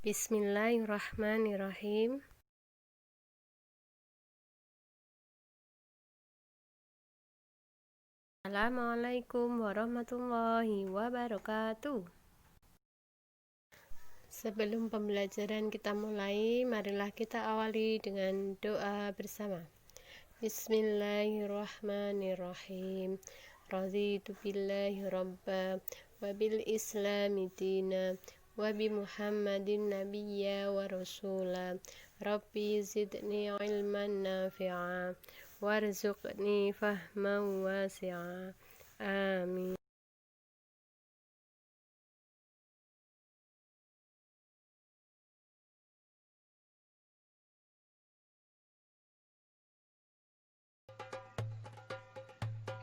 Bismillahirrahmanirrahim. Assalamualaikum warahmatullahi wabarakatuh. Sebelum pembelajaran kita mulai, marilah kita awali dengan doa bersama. Bismillahirrahmanirrahim. Raditu billahi rabba wa bil islami dina wa bi Muhammadin nabiyya wa rasula. Rabbi zidni ilman nafi'a warzuqni fahman wasi'a. Amin.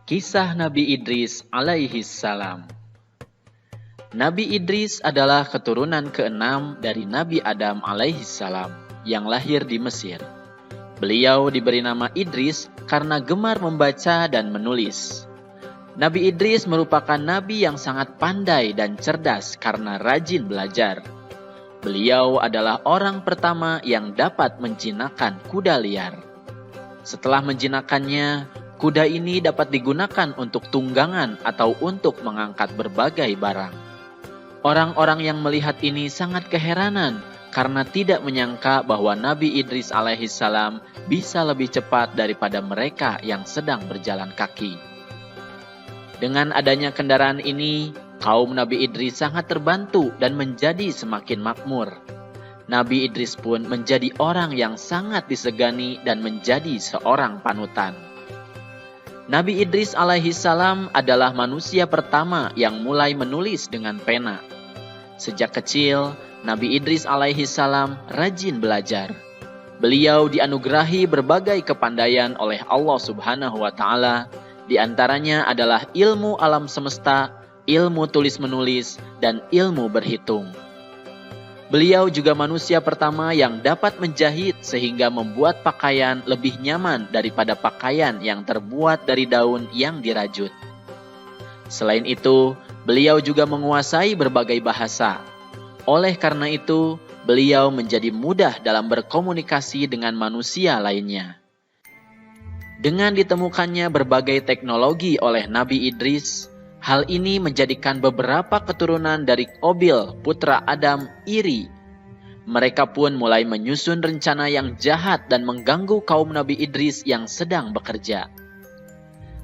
Kisah Nabi Idris alaihi salam. Nabi Idris adalah keturunan keenam dari Nabi Adam alaihi salam yang lahir di Mesir. Beliau diberi nama Idris karena gemar membaca dan menulis. Nabi Idris merupakan nabi yang sangat pandai dan cerdas karena rajin belajar. Beliau adalah orang pertama yang dapat menjinakkan kuda liar. Setelah menjinakkannya, kuda ini dapat digunakan untuk tunggangan atau untuk mengangkat berbagai barang. Orang-orang yang melihat ini sangat keheranan karena tidak menyangka bahwa Nabi Idris alaihissalam bisa lebih cepat daripada mereka yang sedang berjalan kaki. Dengan adanya kendaraan ini, kaum Nabi Idris sangat terbantu dan menjadi semakin makmur. Nabi Idris pun menjadi orang yang sangat disegani dan menjadi seorang panutan. Nabi Idris alaihissalam adalah manusia pertama yang mulai menulis dengan pena. Sejak kecil, Nabi Idris alaihissalam rajin belajar. Beliau dianugerahi berbagai kepandaian oleh Allah Subhanahu wa Ta'ala. Di antaranya adalah ilmu alam semesta, ilmu tulis-menulis, dan ilmu berhitung. Beliau juga manusia pertama yang dapat menjahit sehingga membuat pakaian lebih nyaman daripada pakaian yang terbuat dari daun yang dirajut. Selain itu, beliau juga menguasai berbagai bahasa. Oleh karena itu, beliau menjadi mudah dalam berkomunikasi dengan manusia lainnya. Dengan ditemukannya berbagai teknologi oleh Nabi Idris, hal ini menjadikan beberapa keturunan dari Qabil, putra Adam, iri. Mereka pun mulai menyusun rencana yang jahat dan mengganggu kaum Nabi Idris yang sedang bekerja.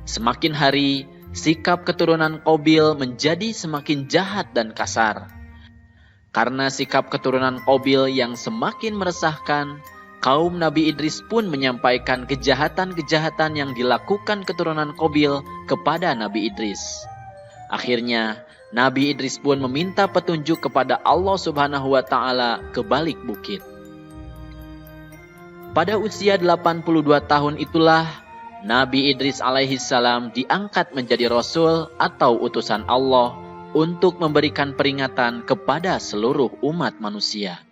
Semakin hari, sikap keturunan Qabil menjadi semakin jahat dan kasar. Karena sikap keturunan Qabil yang semakin meresahkan, kaum Nabi Idris pun menyampaikan kejahatan-kejahatan yang dilakukan keturunan Qabil kepada Nabi Idris. Akhirnya, Nabi Idris pun meminta petunjuk kepada Allah Subhanahu wa Ta'ala ke balik bukit. Pada usia 82 tahun itulah, Nabi Idris alaihissalam diangkat menjadi Rasul atau utusan Allah untuk memberikan peringatan kepada seluruh umat manusia.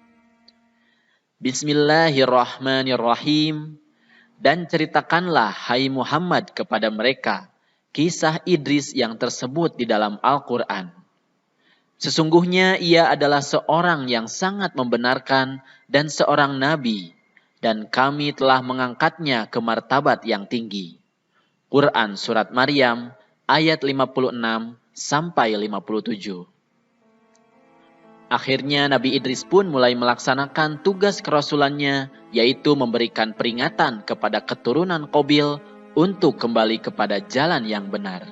Bismillahirrahmanirrahim. Dan ceritakanlah, hai Muhammad, kepada mereka kisah Idris yang tersebut di dalam Al-Quran. Sesungguhnya ia adalah seorang yang sangat membenarkan dan seorang nabi, dan kami telah mengangkatnya ke martabat yang tinggi. Quran Surat Maryam ayat 56 sampai 57. Akhirnya Nabi Idris pun mulai melaksanakan tugas kerasulannya, yaitu memberikan peringatan kepada keturunan Qabil untuk kembali kepada jalan yang benar.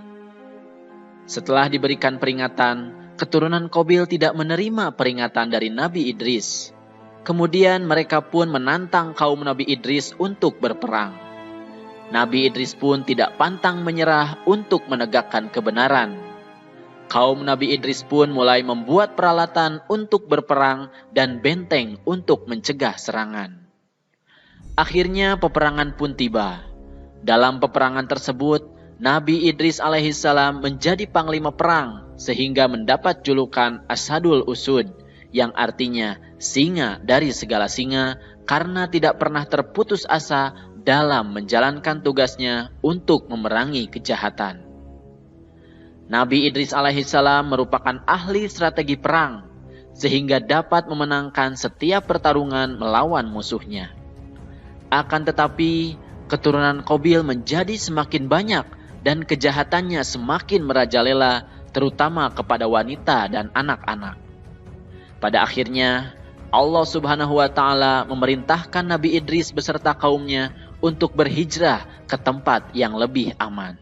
Setelah diberikan peringatan, keturunan Qabil tidak menerima peringatan dari Nabi Idris. Kemudian mereka pun menantang kaum Nabi Idris untuk berperang. Nabi Idris pun tidak pantang menyerah untuk menegakkan kebenaran. Kaum Nabi Idris pun mulai membuat peralatan untuk berperang dan benteng untuk mencegah serangan. Akhirnya peperangan pun tiba. Dalam peperangan tersebut, Nabi Idris alaihissalam menjadi panglima perang sehingga mendapat julukan Asadul Usud, yang artinya singa dari segala singa, karena tidak pernah terputus asa dalam menjalankan tugasnya untuk memerangi kejahatan. Nabi Idris alaihissalam merupakan ahli strategi perang. sehingga dapat memenangkan setiap pertarungan melawan musuhnya. Akan tetapi, keturunan Qabil menjadi semakin banyak dan kejahatannya semakin merajalela, terutama kepada wanita dan anak-anak. Pada akhirnya, Allah Subhanahu wa Ta'ala memerintahkan Nabi Idris beserta kaumnya untuk berhijrah ke tempat yang lebih aman.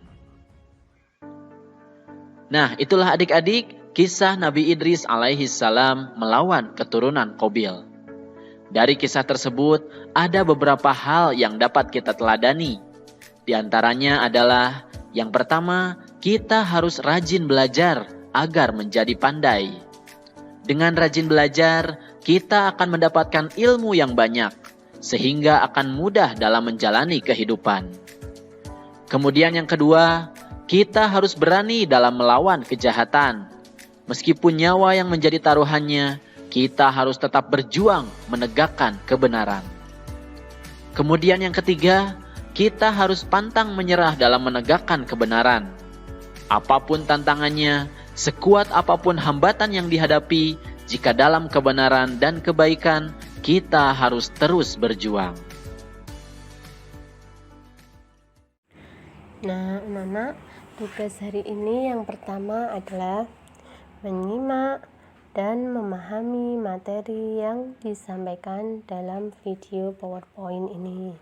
Nah, itulah adik-adik kisah Nabi Idris alaihi salam melawan keturunan Qabil. Dari kisah tersebut, ada beberapa hal yang dapat kita teladani. Di antaranya adalah, yang pertama, kita harus rajin belajar agar menjadi pandai. Dengan rajin belajar, kita akan mendapatkan ilmu yang banyak, sehingga akan mudah dalam menjalani kehidupan. Kemudian yang kedua, kita harus berani dalam melawan kejahatan. Meskipun nyawa yang menjadi taruhannya, kita harus tetap berjuang menegakkan kebenaran. Kemudian yang ketiga, kita harus pantang menyerah dalam menegakkan kebenaran. Apapun tantangannya, sekuat apapun hambatan yang dihadapi, jika dalam kebenaran dan kebaikan, kita harus terus berjuang. Nah, anak-anak, tugas hari ini yang pertama adalah menyimak dan memahami materi yang disampaikan dalam video PowerPoint ini.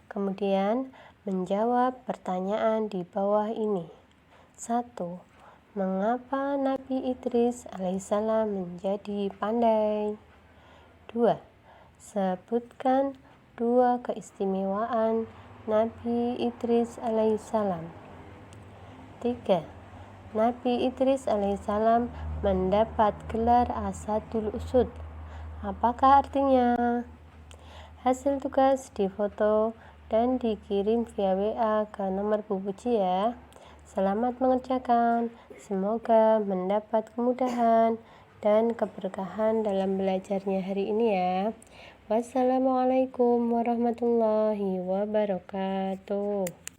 Kemudian, menjawab pertanyaan di bawah ini. 1. Mengapa Nabi Idris alaihissalam menjadi pandai? 2. Sebutkan 2 keistimewaan Nabi Idris alaihissalam. 3. Nabi Idris alaihissalam mendapat gelar Asadul Usud. Apakah artinya? Hasil tugas difoto dan dikirim via WA ke nomor Bu Puji ya. Selamat mengerjakan. Semoga mendapat kemudahan dan keberkahan dalam belajarnya hari ini ya. Wassalamualaikum warahmatullahi wabarakatuh.